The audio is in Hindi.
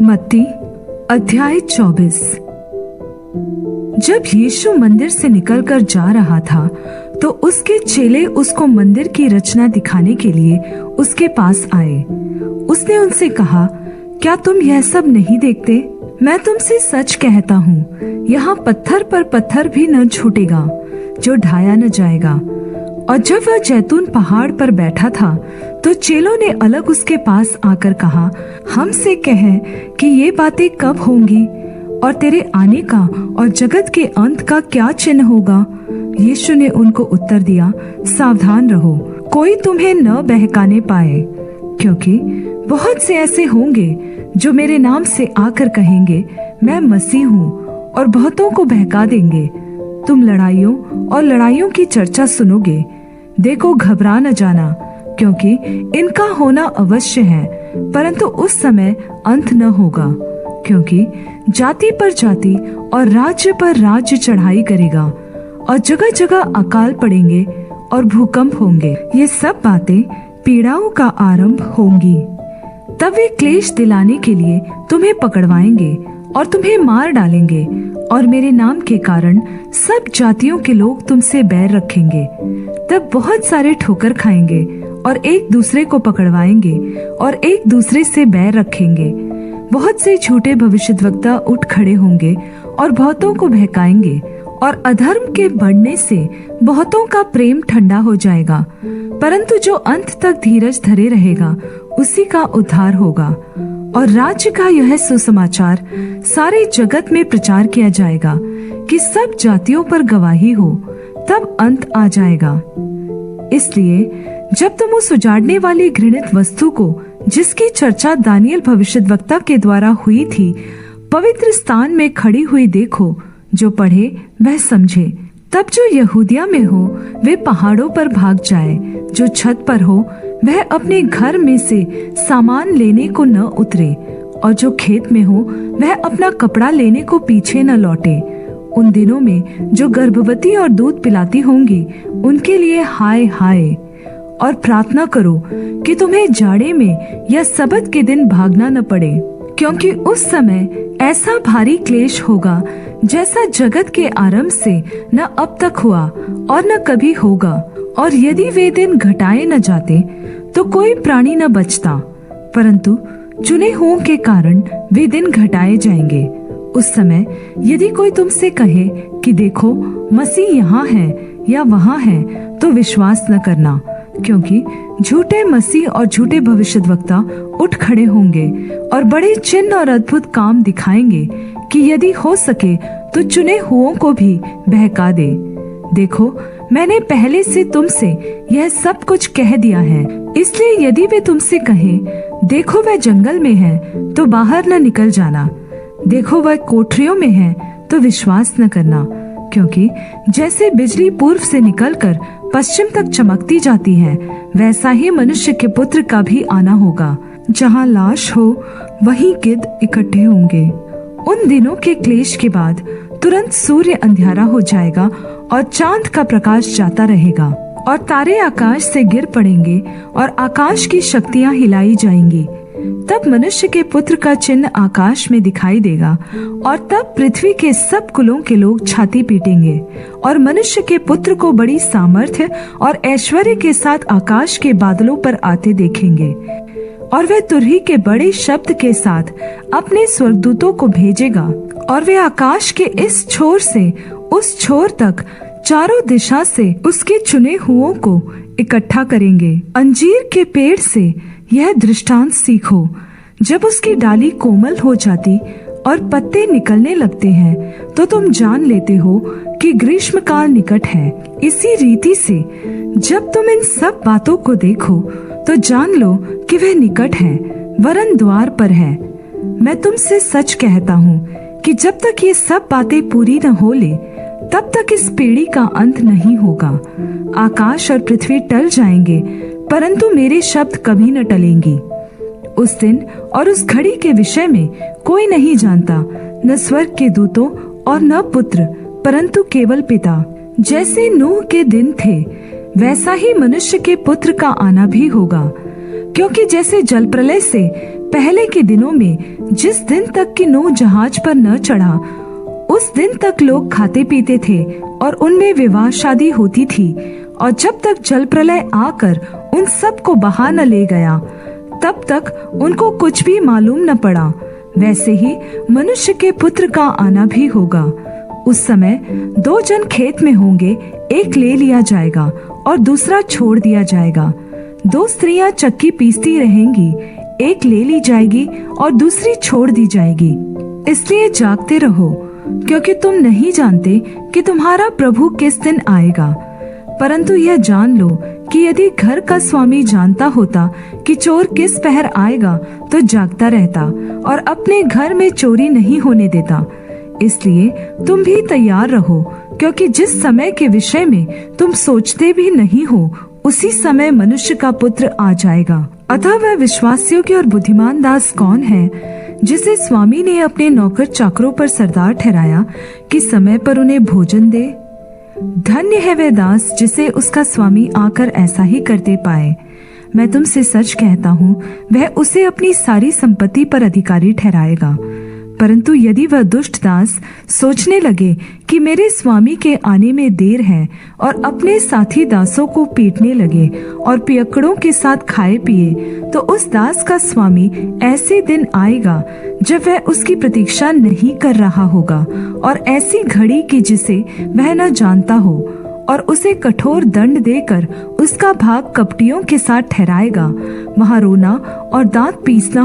मत्ती अध्याय 24। जब यीशु मंदिर से निकलकर जा रहा था तो उसके चेले उसको मंदिर की रचना दिखाने के लिए उसके पास आए। उसने उनसे कहा, क्या तुम यह सब नहीं देखते? मैं तुमसे सच कहता हूँ, यहाँ पत्थर पर पत्थर भी न छूटेगा जो ढाया न जाएगा। और जब वह जैतून पहाड़ पर बैठा था तो चेलों ने अलग उसके पास आकर कहा, हमसे कह कि ये बातें कब होंगी और तेरे आने का और जगत के अंत का क्या चिन्ह होगा? यीशु ने उनको उत्तर दिया, सावधान रहो, कोई तुम्हें न बहकाने पाए, क्योंकि बहुत से ऐसे होंगे जो मेरे नाम से आकर कहेंगे, मैं मसीह हूँ, और बहुतों को बहका देंगे। तुम लड़ाइयों और लड़ाइयों की चर्चा सुनोगे। देखो, घबरा न जाना, क्योंकि इनका होना अवश्य है, परंतु उस समय अंत न होगा। क्योंकि जाति पर जाति और राज्य पर राज्य चढ़ाई करेगा, और जगह जगह अकाल पड़ेंगे और भूकंप होंगे। ये सब बातें पीड़ाओं का आरंभ होंगी। तब वे क्लेश दिलाने के लिए तुम्हें पकड़वाएंगे और तुम्हें मार डालेंगे, और मेरे नाम के कारण सब जातियों के लोग तुमसे बैर रखेंगे। तब बहुत सारे ठोकर खाएंगे और एक दूसरे को पकड़वाएंगे और एक दूसरे से बैर रखेंगे। बहुत से झूठे भविष्यद्वक्ता उठ खड़े होंगे और बहुतों को बहकाएंगे, और अधर्म के बढ़ने से बहुतों का प्रेम ठंडा हो जाएगा। परंतु जो अंत तक धीरज धरे रहेगा, उसी का उद्धार होगा। और राज्य का यह सुसमाचार सारे जगत में प्रचार किया जाएगा कि सब जातियों पर गवाही हो, तब अंत आ जाएगा। इसलिए जब तुम उस उजाड़ने वाली घृणित वस्तु को, जिसकी चर्चा दानियल भविष्यद्वक्ता के द्वारा हुई थी, पवित्र स्थान में खड़ी हुई देखो, जो पढ़े वह समझे। तब जो यहूदिया में हो वे पहाड़ों पर भाग जाए, जो छत पर हो वह अपने घर में से सामान लेने को न उतरे, और जो खेत में हो वह अपना कपड़ा लेने को पीछे न लौटे। उन दिनों में जो गर्भवती और दूध पिलाती होंगी, उनके लिए हाय हाय। और प्रार्थना करो कि तुम्हें जाड़े में या सबत के दिन भागना न पड़े, क्योंकि उस समय ऐसा भारी क्लेश होगा जैसा जगत के आरंभ से न अब तक हुआ और न कभी होगा। और यदि वे दिन घटाए न जाते तो कोई प्राणी न बचता, परंतु चुने हुओं के कारण वे दिन घटाए जाएंगे। उस समय यदि कोई तुमसे कहे कि देखो, मसीह यहाँ है या वहाँ है, तो विश्वास न करना, क्योंकि झूठे मसीह और झूठे भविष्यद्वक्ता उठ खड़े होंगे और बड़े चिन्ह और अद्भुत काम दिखाएंगे कि यदि हो सके तो चुने हुओं को भी बहका दे। देखो, मैंने पहले से तुमसे यह सब कुछ कह दिया है। इसलिए यदि वे तुमसे कहें, देखो वह जंगल में है, तो बाहर न निकल जाना। देखो वह कोठरियों में है, तो विश्वास न करना, क्योंकि जैसे बिजली पूर्व से निकलकर पश्चिम तक चमकती जाती है, वैसा ही मनुष्य के पुत्र का भी आना होगा। जहाँ लाश हो वहीं गिद्ध इकट्ठे होंगे। उन दिनों के क्लेश के बाद तुरंत सूर्य अंधियारा हो जाएगा और चांद का प्रकाश जाता रहेगा, और तारे आकाश से गिर पड़ेंगे और आकाश की शक्तियाँ हिलाई जाएंगी। तब मनुष्य के पुत्र का चिन्ह आकाश में दिखाई देगा, और तब पृथ्वी के सब कुलों के लोग छाती पीटेंगे और मनुष्य के पुत्र को बड़ी सामर्थ्य और ऐश्वर्य के साथ आकाश के बादलों पर आते देखेंगे। और वह तुरही के बड़े शब्द के साथ अपने स्वर्गदूतों को भेजेगा, और वे आकाश के इस छोर से उस छोर तक चारों दिशा से उसके चुने हुओं को इकट्ठा करेंगे। अंजीर के पेड़ से यह दृष्टांत सीखो, जब उसकी डाली कोमल हो जाती और पत्ते निकलने लगते हैं, तो तुम जान लेते हो कि ग्रीष्म काल निकट है। इसी रीति से जब तुम इन सब बातों को देखो, तो जान लो कि वह निकट है, वरन द्वार पर है। मैं तुमसे सच कहता हूँ कि जब तक ये सब बातें पूरी न हो ले, तब तक इस पीढ़ी का अंत नहीं होगा। आकाश और पृथ्वी टल जाएंगे, परंतु मेरे शब्द कभी न टलेंगी। उस दिन और उस घड़ी के विषय में कोई नहीं जानता, न स्वर्ग के दूतों और न पुत्र, परंतु केवल पिता। जैसे नूह के दिन थे, वैसा ही मनुष्य के पुत्र का आना भी होगा। क्योंकि जैसे जल प्रलय से पहले के दिनों में जिस दिन तक कि नूह जहाज पर न चढ़ा, उस दिन तक लोग खाते पीते थे और उनमें विवाह शादी होती थी, और जब तक जल प्रलय आकर उन सब को बहा न ले गया, तब तक उनको कुछ भी मालूम न पड़ा। वैसे ही मनुष्य के पुत्र का आना भी होगा। उस समय 2 जन खेत में होंगे, एक ले लिया जाएगा और दूसरा छोड़ दिया जाएगा। 2 स्त्रियां चक्की पीसती रहेंगी, एक ले ली जाएगी और दूसरी छोड़ दी जाएगी। इसलिए जागते रहो, क्योंकि तुम नहीं जानते कि तुम्हारा प्रभु किस दिन आएगा। परंतु यह जान लो कि यदि घर का स्वामी जानता होता कि चोर किस पहर आएगा, तो जागता रहता और अपने घर में चोरी नहीं होने देता। इसलिए तुम भी तैयार रहो, क्योंकि जिस समय के विषय में तुम सोचते भी नहीं हो, उसी समय मनुष्य का पुत्र आ जाएगा। अतः वह विश्वास योग्य और बुद्धिमान दास कौन है, जिसे स्वामी ने अपने नौकर चाकरों पर सरदार ठहराया कि समय पर उन्हें भोजन दे? धन्य है वह दास जिसे उसका स्वामी आकर ऐसा ही करते पाए। मैं तुमसे सच कहता हूँ, वह उसे अपनी सारी संपत्ति पर अधिकारी ठहराएगा। परंतु यदि वह दुष्ट दास सोचने लगे कि मेरे स्वामी के आने में देर है, और अपने साथी दासों को पीटने लगे और पियक्कड़ों के साथ खाए पिए, तो उस दास का स्वामी ऐसे दिन आएगा जब वह उसकी प्रतीक्षा नहीं कर रहा होगा, और ऐसी घड़ी की जिसे वह न जानता हो, और उसे कठोर दंड देकर उसका भाग कपटियों के साथ ठहराएगा। वहाँ रोना और दांत पीसना